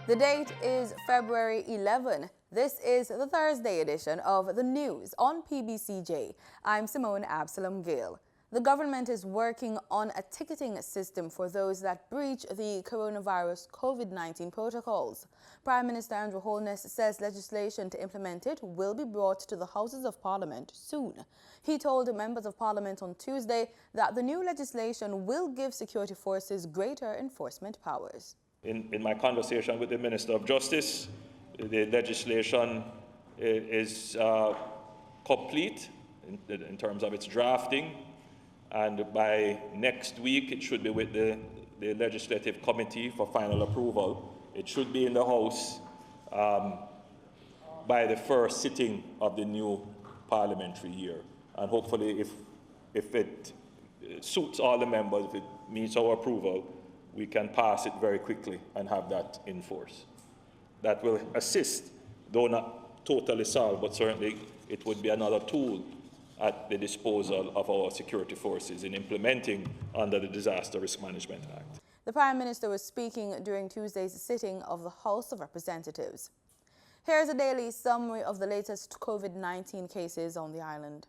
The date is February 11. This is the Thursday edition of the news on PBCJ. I'm Simone Absalom Gale. The government is working on a ticketing system for those that breach the coronavirus COVID-19 protocols. Prime Minister Andrew Holness says legislation to implement it will be brought to the Houses of Parliament soon. He told members of Parliament on Tuesday that the new legislation will give security forces greater enforcement powers. In my conversation with the Minister of Justice, the legislation is complete in terms of its drafting, and by next week it should be with the Legislative Committee for final approval. It should be in the House by the first sitting of the new parliamentary year. And hopefully, if it suits all the members, if it meets our approval, we can pass it very quickly and have that in force. That will assist, though not totally solve, but certainly it would be another tool at the disposal of our security forces in implementing under the Disaster Risk Management Act. The Prime Minister was speaking during Tuesday's sitting of the House of Representatives. Here's a daily summary of the latest COVID-19 cases on the island.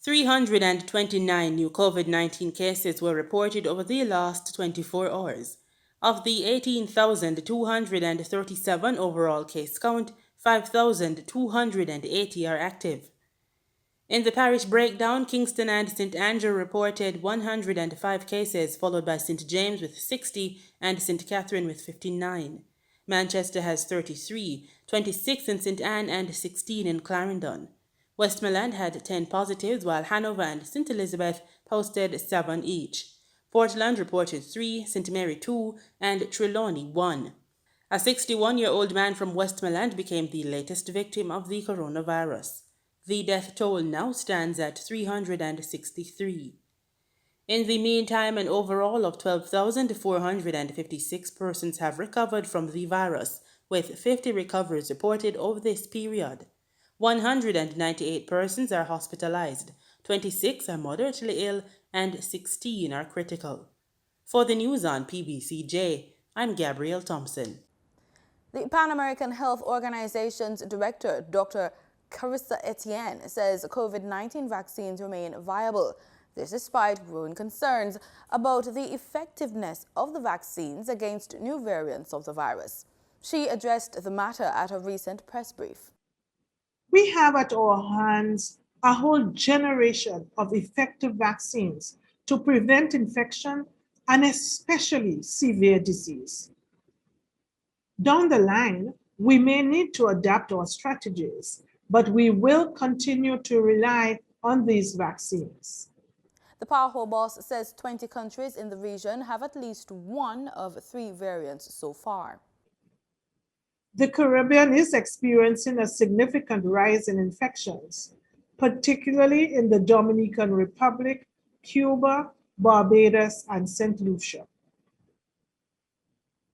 329 new COVID-19 cases were reported over the last 24 hours. Of the 18,237 overall case count, 5,280 are active. In the parish breakdown, Kingston and St. Andrew reported 105 cases, followed by St. James with 60 and St. Catherine with 59. Manchester has 33, 26 in St. Anne and 16 in Clarendon. Westmoreland had 10 positives, while Hanover and St. Elizabeth posted 7 each. Portland reported 3, St. Mary 2, and Trelawney 1. A 61-year-old man from Westmoreland became the latest victim of the coronavirus. The death toll now stands at 363. In the meantime, an overall of 12,456 persons have recovered from the virus, with 50 recoveries reported over this period. 198 persons are hospitalized, 26 are moderately ill, and 16 are critical. For the news on PBCJ, I'm Gabrielle Thompson. The Pan American Health Organization's director, Dr. Carissa Etienne, says COVID-19 vaccines remain viable. This despite growing concerns about the effectiveness of the vaccines against new variants of the virus. She addressed the matter at a recent press brief. We have at our hands a whole generation of effective vaccines to prevent infection and especially severe disease. Down the line, we may need to adapt our strategies, but we will continue to rely on these vaccines. The PAHO boss says 20 countries in the region have at least one of 3 variants so far. The Caribbean is experiencing a significant rise in infections, particularly in the Dominican Republic, Cuba, Barbados, and St. Lucia.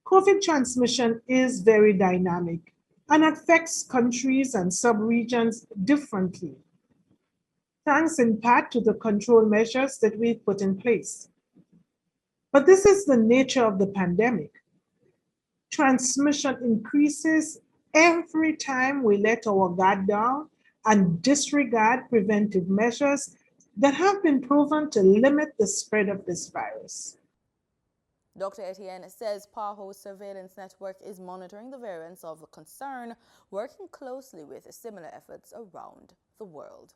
COVID transmission is very dynamic and affects countries and subregions differently, thanks in part to the control measures that we've put in place. But this is the nature of the pandemic. Transmission increases every time we let our guard down and disregard preventive measures that have been proven to limit the spread of this virus. Dr. Etienne says PAHO's surveillance network is monitoring the variants of concern, working closely with similar efforts around the world.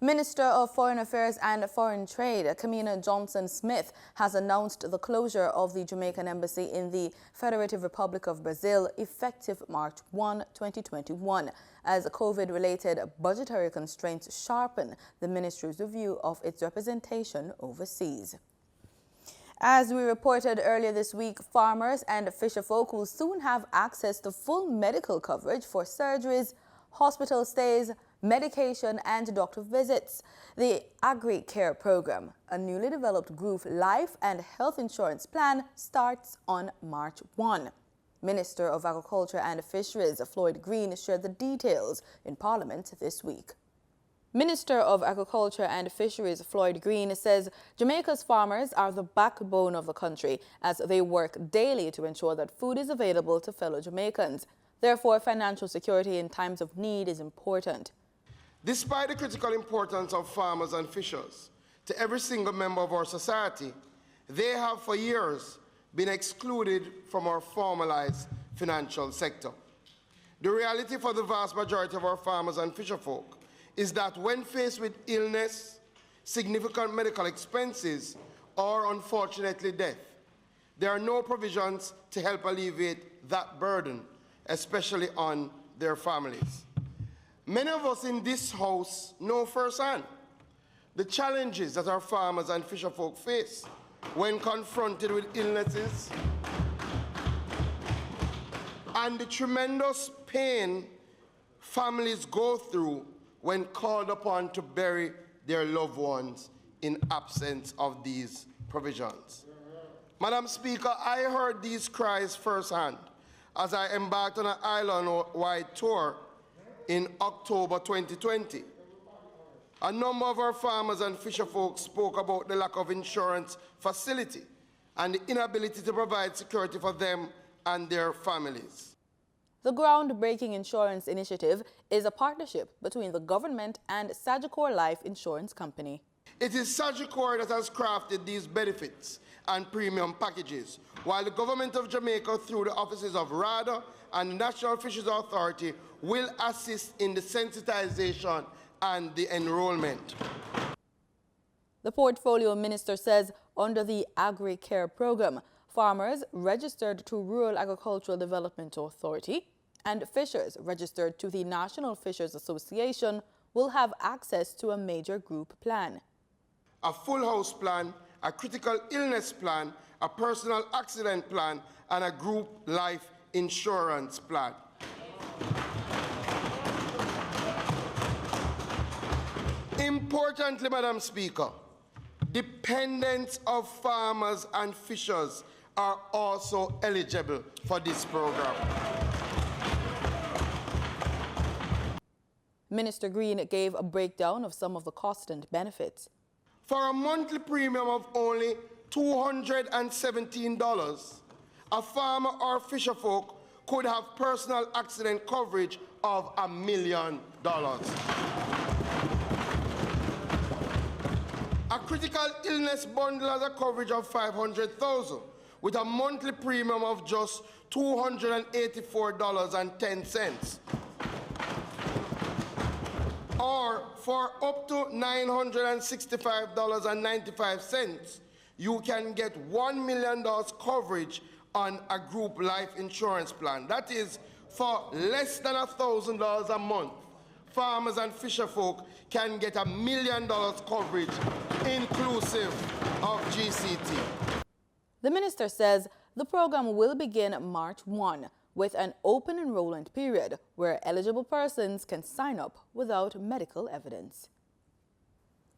Minister of Foreign Affairs and Foreign Trade, Kamina Johnson-Smith, has announced the closure of the Jamaican embassy in the Federative Republic of Brazil effective March 1, 2021, as COVID-related budgetary constraints sharpen the ministry's review of its representation overseas. As we reported earlier this week, farmers and fisherfolk will soon have access to full medical coverage for surgeries, hospital stays, medication and doctor visits. The Agri-Care program, a newly developed group life and health insurance plan, starts on March 1. Minister of Agriculture and Fisheries Floyd Green shared the details in Parliament this week. Minister of Agriculture and Fisheries Floyd Green says Jamaica's farmers are the backbone of the country as they work daily to ensure that food is available to fellow Jamaicans. Therefore, financial security in times of need is important. Despite the critical importance of farmers and fishers to every single member of our society, they have for years been excluded from our formalized financial sector. The reality for the vast majority of our farmers and fisherfolk is that when faced with illness, significant medical expenses, or unfortunately death, there are no provisions to help alleviate that burden, especially on their families. Many of us in this house know firsthand the challenges that our farmers and fisherfolk face when confronted with illnesses and the tremendous pain families go through when called upon to bury their loved ones in absence of these provisions. Madam Speaker, I heard these cries firsthand as I embarked on an island-wide tour in October 2020. A number of our farmers and fisherfolk spoke about the lack of insurance facility and the inability to provide security for them and their families. The groundbreaking insurance initiative is a partnership between the government and Sagicor Life Insurance Company. It is Sagicor that has crafted these benefits and premium packages, while the government of Jamaica, through the offices of RADA and the National Fisheries Authority, will assist in the sensitization and the enrollment. The portfolio minister says under the Agri-Care program, farmers registered to Rural Agricultural Development Authority and fishers registered to the National Fishers Association will have access to a major group plan. A full house plan, a critical illness plan, a personal accident plan, and a group life insurance plan. Importantly, Madam Speaker, dependents of farmers and fishers are also eligible for this program. Minister Green gave a breakdown of some of the cost and benefits. For a monthly premium of only $217, a farmer or fisherfolk could have personal accident coverage of $1 million. A critical illness bundle has a coverage of $500,000 with a monthly premium of just $284.10. Or for up to $965.95, you can get $1 million coverage on a group life insurance plan. That is for less than $1,000 a month. Farmers and fisherfolk can get $1 million coverage inclusive of GCT. The minister says the program will begin March 1 with an open enrollment period where eligible persons can sign up without medical evidence.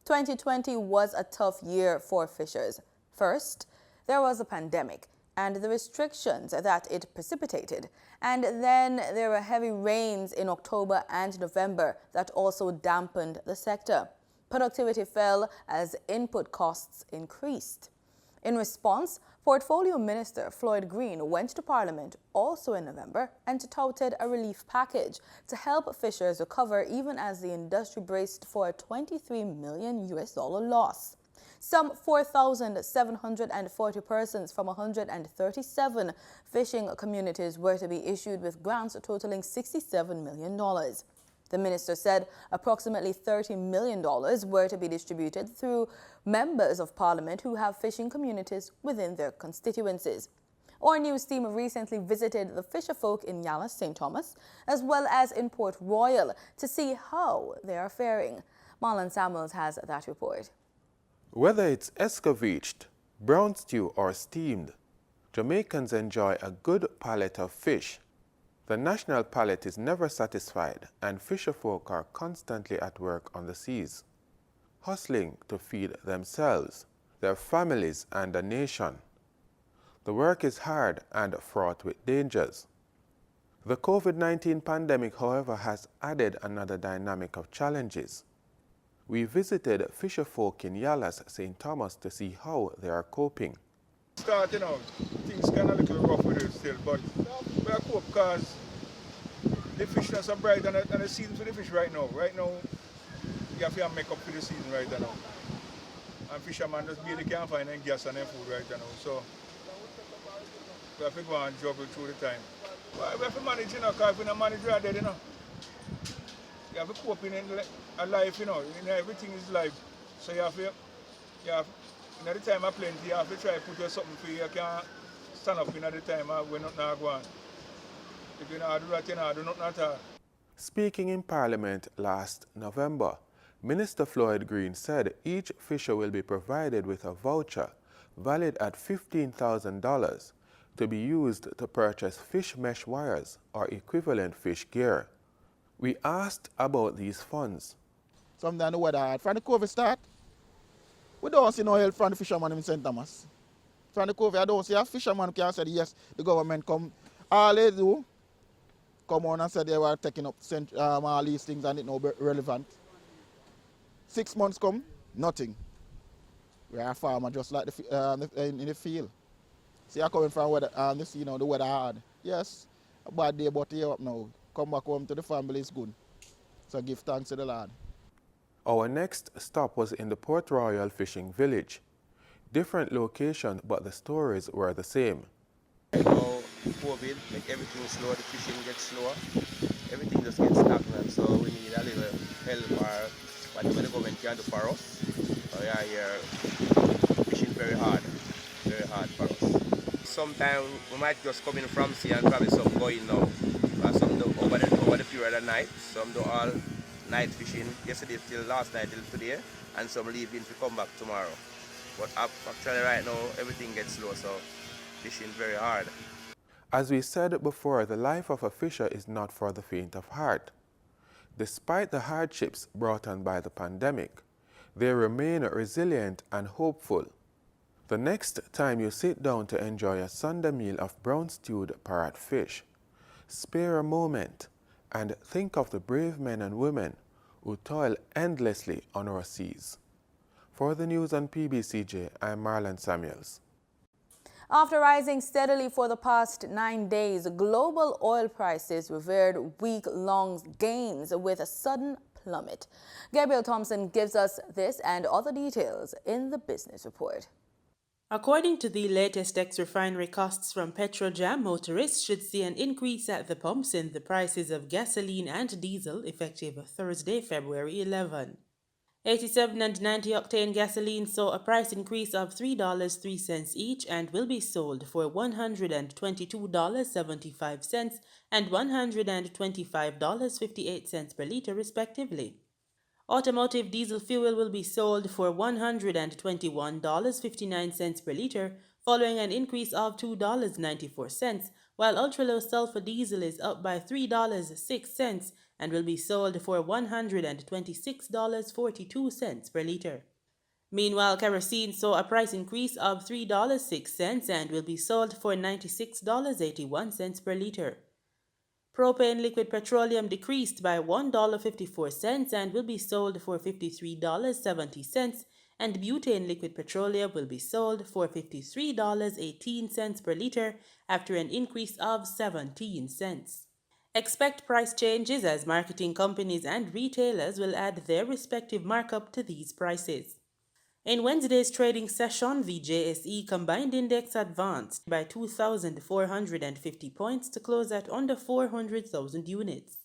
2020 was a tough year for fishers. First, there was a pandemic and the restrictions that it precipitated. And then there were heavy rains in October and November that also dampened the sector. Productivity fell as input costs increased. In response, Portfolio Minister Floyd Green went to Parliament also in November and touted a relief package to help fishers recover even as the industry braced for a $23 million loss. Some 4,740 persons from 137 fishing communities were to be issued with grants totaling $67 million. The minister said approximately $30 million were to be distributed through members of Parliament who have fishing communities within their constituencies. Our news team recently visited the fisherfolk in Yala, St. Thomas, as well as in Port Royal to see how they are faring. Marlon Samuels has that report. Whether it's escovitched, brown stew or steamed, Jamaicans enjoy a good palate of fish. The national palate is never satisfied and fisherfolk are constantly at work on the seas, hustling to feed themselves, their families and the nation. The work is hard and fraught with dangers. The COVID-19 pandemic, however, has added another dynamic of challenges. We visited fisherfolk in Yalas, St. Thomas to see how they are coping. Starting out, things kind of a little rough with it still, but we are cope because the fish are so bright and the season for the fish right now. Right now, you have to make up for the season right now. And fishermen just barely can't find any gas and any food right now. So we have to go and juggle through the time. But we have to manage, because if we don't manage, we are dead, You have to cope in a life, everything is life. So you have to the time of plenty, you have to try to put your something for you. You can't stand up in the time when nothing going on. If you don't do that, you don't do nothing at all. Speaking in Parliament last November, Minister Floyd Green said each fisher will be provided with a voucher valid at $15,000 to be used to purchase fish mesh wires or equivalent fish gear. We asked about these funds. Sometimes the weather hard. From the COVID start, we don't see no help from the fishermen in St. Thomas. From the COVID, I don't see a fisherman who can say, yes, the government come. All they do, come on and say they were taking up all these things and it's not relevant. 6 months come, nothing. We are a farmer just like in the field. See, I'm coming from weather, the weather hard. Yes, a bad day, but here up now. Come back home to the family is good. So give thanks to the Lord. Our next stop was in the Port Royal fishing village. Different location, but the stories were the same. Now, COVID make everything slow, the fishing gets slower, everything just gets stagnant, so we need a little help or whatever the government can do for us. So yeah, here fishing very hard for us. Sometimes we might just come in from sea and probably some going now. Some do over the period of night, some do all night fishing, yesterday till last night till today, and some leaving to come back tomorrow. But actually right now everything gets slow, so fishing very hard. As we said before, the life of a fisher is not for the faint of heart. Despite the hardships brought on by the pandemic, they remain resilient and hopeful. The next time you sit down to enjoy a Sunday meal of brown stewed parrot fish, spare a moment and think of the brave men and women who toil endlessly on our seas. For the news on PBCJ, I'm Marlon Samuels. After rising steadily for the past 9 days, global oil prices revered week-long gains with a sudden plummet. Gabriel Thompson gives us this and other details in the business report. According to the latest ex-refinery costs from Petrojam, motorists should see an increase at the pumps in the prices of gasoline and diesel effective Thursday, February 11. 87 and 90 octane gasoline saw a price increase of $3.03 each and will be sold for $122.75 and $125.58 per liter respectively. Automotive diesel fuel will be sold for $121.59 per liter, following an increase of $2.94, while ultra-low sulfur diesel is up by $3.06 and will be sold for $126.42 per liter. Meanwhile, kerosene saw a price increase of $3.06 and will be sold for $96.81 per liter. Propane liquid petroleum decreased by $1.54 and will be sold for $53.70, and butane liquid petroleum will be sold for $53.18 per liter after an increase of 17 cents. Expect price changes as marketing companies and retailers will add their respective markup to these prices. In Wednesday's trading session, the JSE Combined Index advanced by 2,450 points to close at under 400,000 units.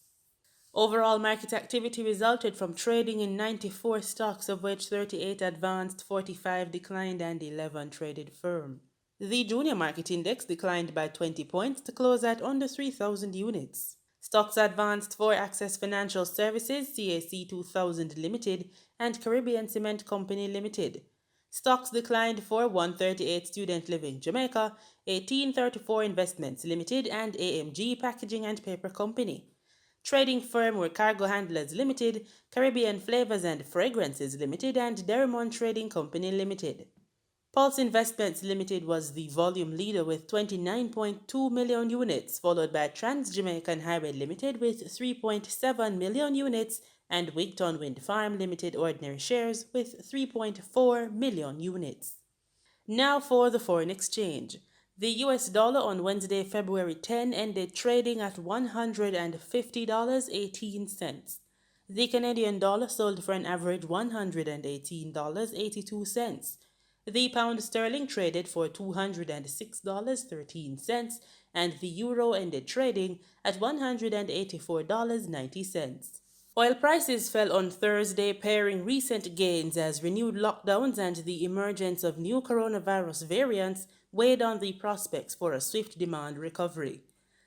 Overall market activity resulted from trading in 94 stocks, of which 38 advanced, 45 declined, and 11 traded firm. The Junior Market Index declined by 20 points to close at under 3,000 units. Stocks advanced for Access Financial Services, CAC 2000 Limited, and Caribbean Cement Company Limited. Stocks declined for 138 Student Living Jamaica, 1834 Investments Limited, and AMG Packaging and Paper Company. Trading firm were Cargo Handlers Limited, Caribbean Flavors and Fragrances Limited, and Derrimon Trading Company Limited. Pulse Investments Limited was the volume leader with 29.2 million units, followed by Trans Jamaican Highway Limited with 3.7 million units and Wigton Wind Farm Limited ordinary shares with 3.4 million units. Now for the foreign exchange. The US dollar on Wednesday, February 10 ended trading at $150.18. The Canadian dollar sold for an average $118.82. The pound sterling traded for $206.13, and the euro ended trading at $184.90. Oil prices fell on Thursday, pairing recent gains as renewed lockdowns and the emergence of new coronavirus variants weighed on the prospects for a swift demand recovery.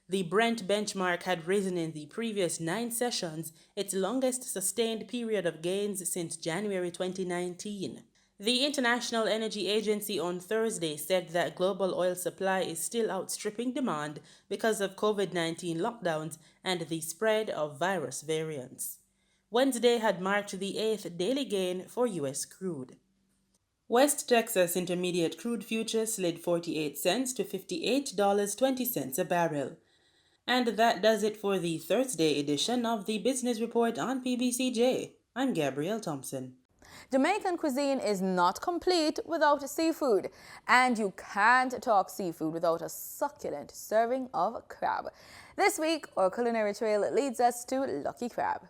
The Brent benchmark had risen in the previous 9 sessions, its longest sustained period of gains since January 2019. The International Energy Agency on Thursday said that global oil supply is still outstripping demand because of COVID-19 lockdowns and the spread of virus variants. Wednesday had marked the 8th daily gain for U.S. crude. West Texas Intermediate crude futures slid 48 cents to $58.20 a barrel. And that does it for the Thursday edition of the Business Report on PBCJ. I'm Gabrielle Thompson. Jamaican cuisine is not complete without seafood, and you can't talk seafood without a succulent serving of crab. This week, our culinary trail leads us to Lucky Crab.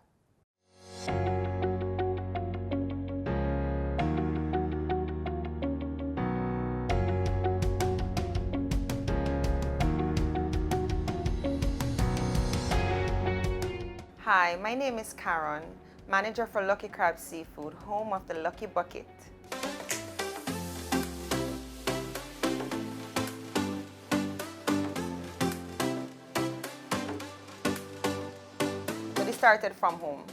Hi, my name is Karen, manager for Lucky Crab Seafood, home of the Lucky Bucket. So this started from home.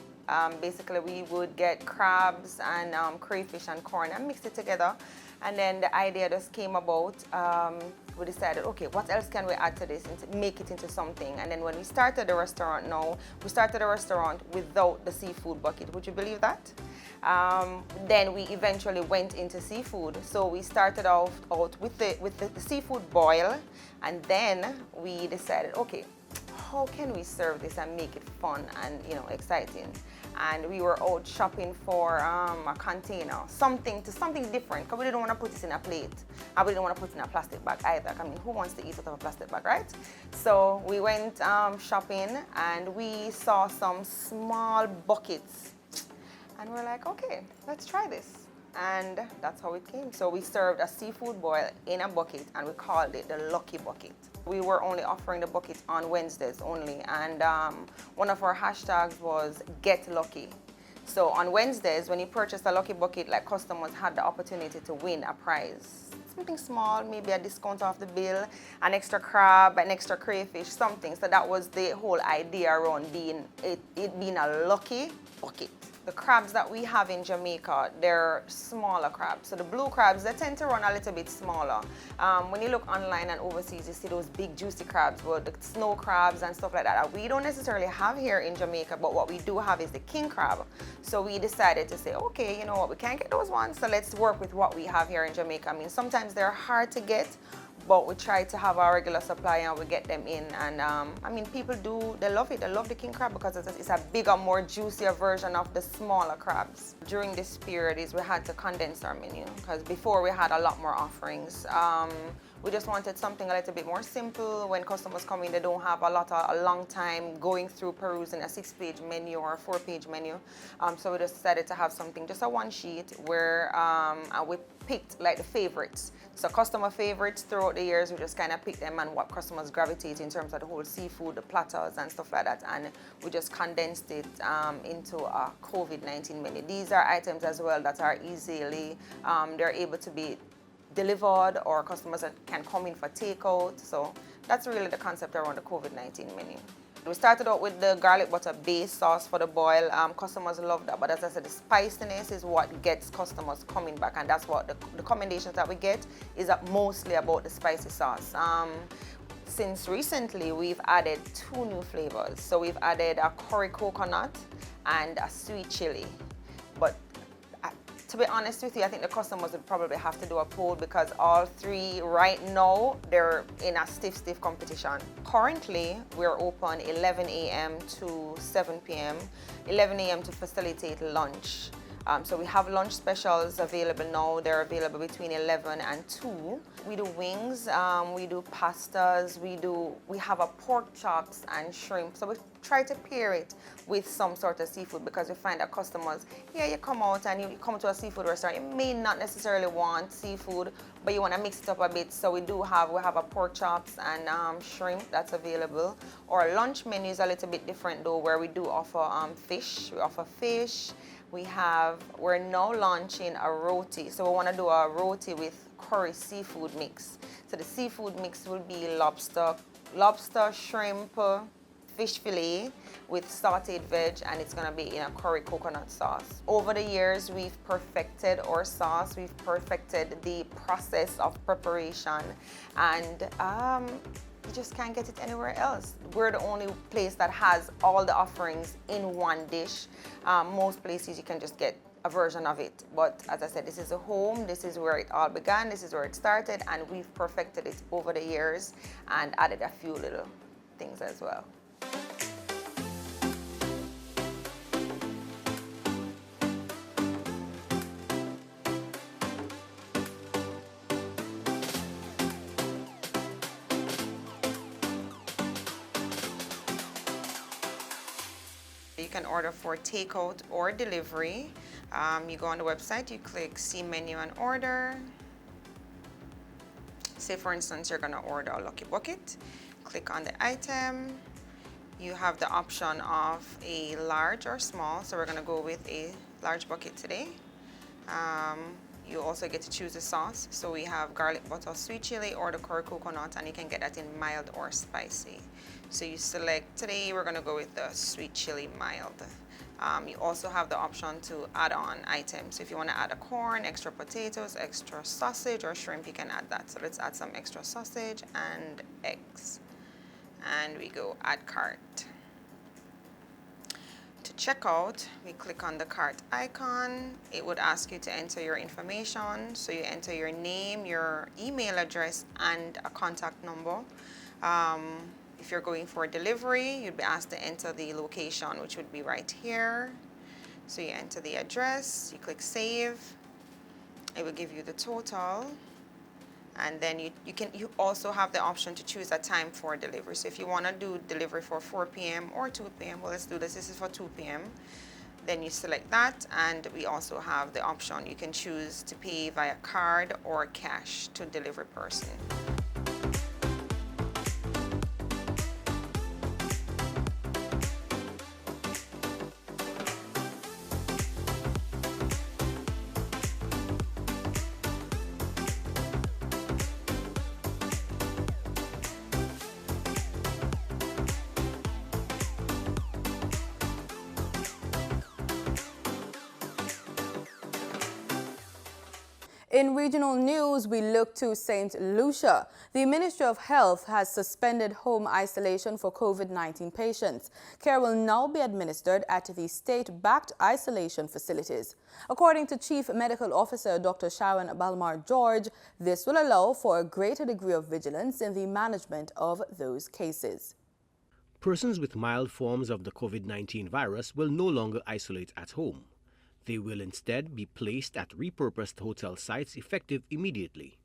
Basically, we would get crabs and crayfish and corn and mix it together. And then the idea just came about. We decided, okay, what else can we add to this and make it into something? And then when we started the restaurant we started a restaurant without the seafood bucket. Would you believe that? Then we eventually went into seafood. So we started out with the seafood boil, and then we decided, okay, how can we serve this and make it fun and exciting? And we were out shopping for a container, something different, because we didn't want to put it in a plate. And we didn't want to put it in a plastic bag either. I mean, who wants to eat out of a plastic bag, right? So we went shopping, and we saw some small buckets. And we're like, okay, let's try this. And that's how it came. So we served a seafood boil in a bucket, and we called it the Lucky Bucket. We were only offering the bucket on Wednesdays only, and one of our hashtags was Get Lucky. So on Wednesdays, when you purchased a Lucky Bucket, like, customers had the opportunity to win a prize. Something small, maybe a discount off the bill, an extra crab, an extra crayfish, something. So that was the whole idea around it being a lucky bucket. The crabs that we have in Jamaica, they're smaller crabs. So the blue crabs, they tend to run a little bit smaller. When you look online and overseas, you see those big juicy crabs, well, the snow crabs and stuff like that we don't necessarily have here in Jamaica, but what we do have is the king crab. So we decided to say, okay, you know what, we can't get those ones, so let's work with what we have here in Jamaica. I mean, sometimes they're hard to get, but we try to have our regular supply and we get them in. And I mean, people they love it. They love the king crab because it's a bigger, more juicier version of the smaller crabs. During this period we had to condense our menu, because before we had a lot more offerings. We just wanted something a little bit more simple. When customers come in, they don't have a long time going through perusing a 6-page menu or a 4-page menu. So we just decided to have something, just a one sheet, where we picked like the favorites. So customer favorites throughout the years, we just kind of pick them and what customers gravitate in terms of the whole seafood, the platters and stuff like that. And we just condensed it into a COVID-19 menu. These are items as well that are easily, they're able to be delivered, or customers can come in for takeout. So that's really the concept around the COVID-19 menu. We started out with the garlic butter base sauce for the boil. Customers love that, but as I said, the spiciness is what gets customers coming back, and that's what the commendations that we get is mostly about the spicy sauce. Since recently, we've added 2 new flavors. So we've added a curry coconut and a sweet chili. But To be honest with you, I think the customers would probably have to do a poll because all three right now, they're in a stiff competition. Currently, we're open 11 a.m. to 7 p.m., 11 a.m. to facilitate lunch. So we have lunch specials available now. They're available between 11 and 2. We do wings, we do pastas, we have a pork chops and shrimp. So we try to pair it with some sort of seafood because we find that customers, you come out and you come to a seafood restaurant, you may not necessarily want seafood, but you want to mix it up a bit. So we have a pork chops and shrimp that's available. Our lunch menu is a little bit different though, where we do offer fish. We offer fish. We're now launching a roti. So we want to do a roti with curry seafood mix. So the seafood mix will be lobster, shrimp, fish fillet with sauteed veg, and it's going to be in a curry coconut sauce. Over the years, we've perfected our sauce. We've perfected the process of preparation, and you just can't get it anywhere else. We're the only place that has all the offerings in one dish. Most places you can just get a version of it. But as I said, this is a home, this is where it all began, this is where it started, and we've perfected it over the years and added a few little things as well. You can order for takeout or delivery. You go on the website, you click see menu and order. Say for instance, you're gonna order a Lucky Bucket. Click on the item. You have the option of a large or small, so we're gonna go with a large bucket today. You also get to choose the sauce. So we have garlic butter, sweet chili, or the curry coconut, and you can get that in mild or spicy. So you select, today we're gonna go with the sweet chili mild. You also have the option to add on items. So if you wanna add a corn, extra potatoes, extra sausage, or shrimp, you can add that. So let's add some extra sausage and eggs. And we go add cart. To check out, we click on the cart icon. It would ask you to enter your information. So you enter your name, your email address, and a contact number. If you're going for delivery, you'd be asked to enter the location, which would be right here. So you enter the address, you click save. It will give you the total. And then you also have the option to choose a time for delivery. So if you want to do delivery for 4 p.m. or 2 p.m., well, let's do this. This is for 2 p.m. Then you select that, and we also have the option. You can choose to pay via card or cash to delivery person. In regional news, we look to St. Lucia. The Ministry of Health has suspended home isolation for COVID-19 patients. Care will now be administered at the state-backed isolation facilities. According to Chief Medical Officer Dr. Sharon Balmar-George, this will allow for a greater degree of vigilance in the management of those cases. Persons with mild forms of the COVID-19 virus will no longer isolate at home. They will instead be placed at repurposed hotel sites effective immediately.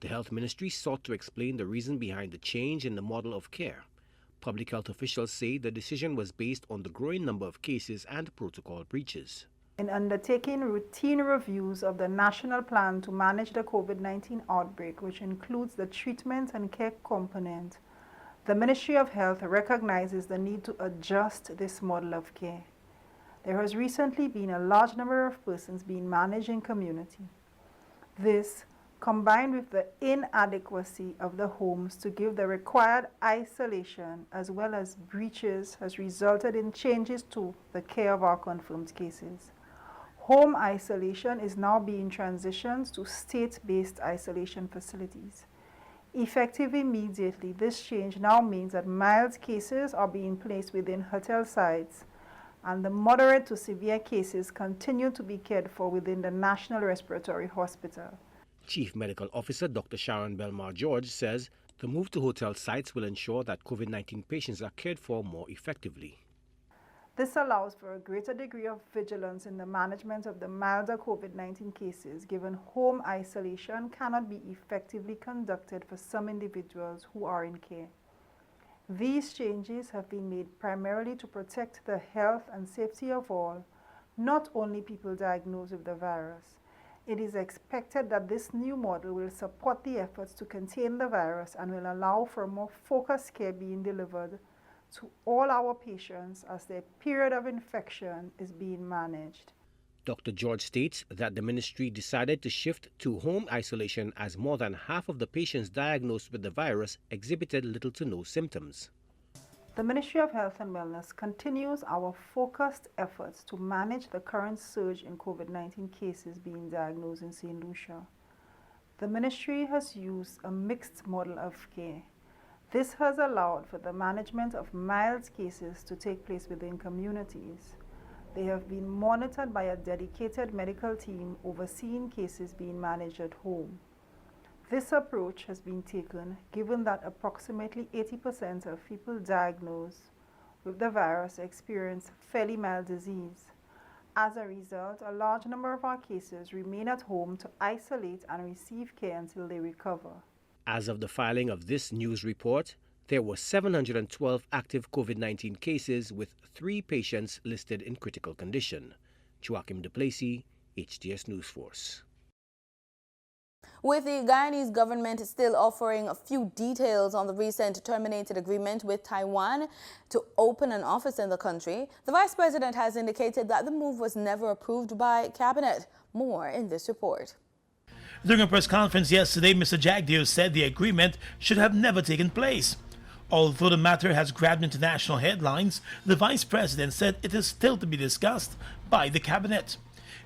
The Health Ministry sought to explain the reason behind the change in the model of care. Public health officials say the decision was based on the growing number of cases and protocol breaches. In undertaking routine reviews of the national plan to manage the COVID-19 outbreak, which includes the treatment and care component, the Ministry of Health recognizes the need to adjust this model of care. There has recently been a large number of persons being managed in community. This, combined with the inadequacy of the homes to give the required isolation as well as breaches, has resulted in changes to the care of our confirmed cases. Home isolation is now being transitioned to state-based isolation facilities. Effective immediately, this change now means that mild cases are being placed within hotel sites, and the moderate to severe cases continue to be cared for within the National Respiratory Hospital. Chief Medical Officer Dr. Sharon Belmar George says the move to hotel sites will ensure that COVID-19 patients are cared for more effectively. This allows for a greater degree of vigilance in the management of the milder COVID-19 cases, given home isolation cannot be effectively conducted for some individuals who are in care. These changes have been made primarily to protect the health and safety of all, not only people diagnosed with the virus. It is expected that this new model will support the efforts to contain the virus and will allow for more focused care being delivered to all our patients as their period of infection is being managed. Dr. George states that the ministry decided to shift to home isolation as more than half of the patients diagnosed with the virus exhibited little to no symptoms. The Ministry of Health and Wellness continues our focused efforts to manage the current surge in COVID-19 cases being diagnosed in St. Lucia. The ministry has used a mixed model of care. This has allowed for the management of mild cases to take place within communities. They have been monitored by a dedicated medical team overseeing cases being managed at home. This approach has been taken given that approximately 80% of people diagnosed with the virus experience fairly mild disease. As a result, a large number of our cases remain at home to isolate and receive care until they recover. As of the filing of this news report, there were 712 active COVID-19 cases with 3 patients listed in critical condition. Joachim Duplessis, HTS News Force. With the Guyanese government still offering a few details on the recent terminated agreement with Taiwan to open an office in the country, the Vice President has indicated that the move was never approved by Cabinet. More in this report. During a press conference yesterday, Mr. Jagdeo said the agreement should have never taken place. Although the matter has grabbed international headlines, the Vice President said it is still to be discussed by the Cabinet.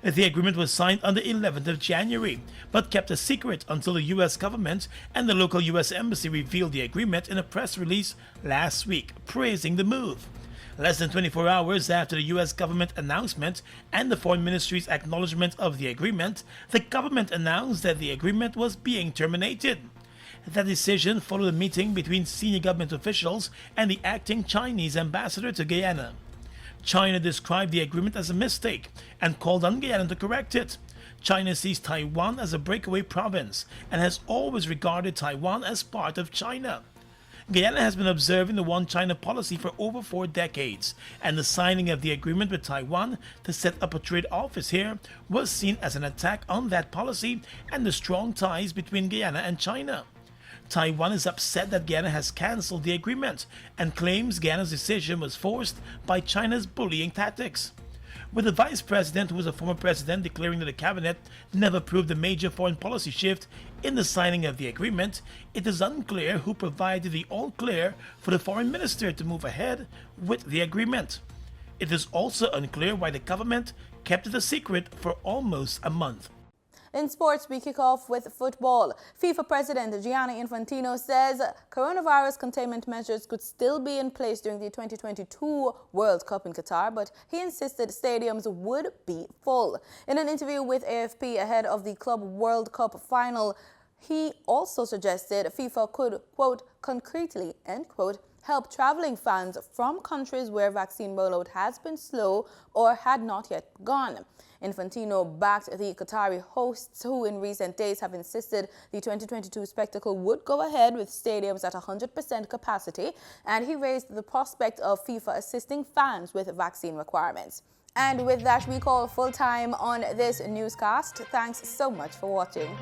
The agreement was signed on the 11th of January, but kept a secret until the U.S. government and the local U.S. Embassy revealed the agreement in a press release last week, praising the move. Less than 24 hours after the U.S. government announcement and the Foreign Ministry's acknowledgement of the agreement, the government announced that the agreement was being terminated. That decision followed a meeting between senior government officials and the acting Chinese ambassador to Guyana. China described the agreement as a mistake and called on Guyana to correct it. China sees Taiwan as a breakaway province and has always regarded Taiwan as part of China. Guyana has been observing the One China policy for over 4 decades, and the signing of the agreement with Taiwan to set up a trade office here was seen as an attack on that policy and the strong ties between Guyana and China. Taiwan is upset that Guyana has cancelled the agreement and claims Guyana's decision was forced by China's bullying tactics. With the Vice President, who was a former president, declaring that the Cabinet never proved a major foreign policy shift in the signing of the agreement, it is unclear who provided the all-clear for the Foreign Minister to move ahead with the agreement. It is also unclear why the government kept it a secret for almost a month. In sports, we kick off with football. FIFA President Gianni Infantino says coronavirus containment measures could still be in place during the 2022 World Cup in Qatar, but he insisted stadiums would be full. In an interview with AFP ahead of the Club World Cup final, he also suggested FIFA could, quote, concretely, end quote, help traveling fans from countries where vaccine rollout has been slow or had not yet begun. Infantino backed the Qatari hosts, who in recent days have insisted the 2022 spectacle would go ahead with stadiums at 100% capacity, and he raised the prospect of FIFA assisting fans with vaccine requirements. And with that, we call full time on this newscast. Thanks so much for watching.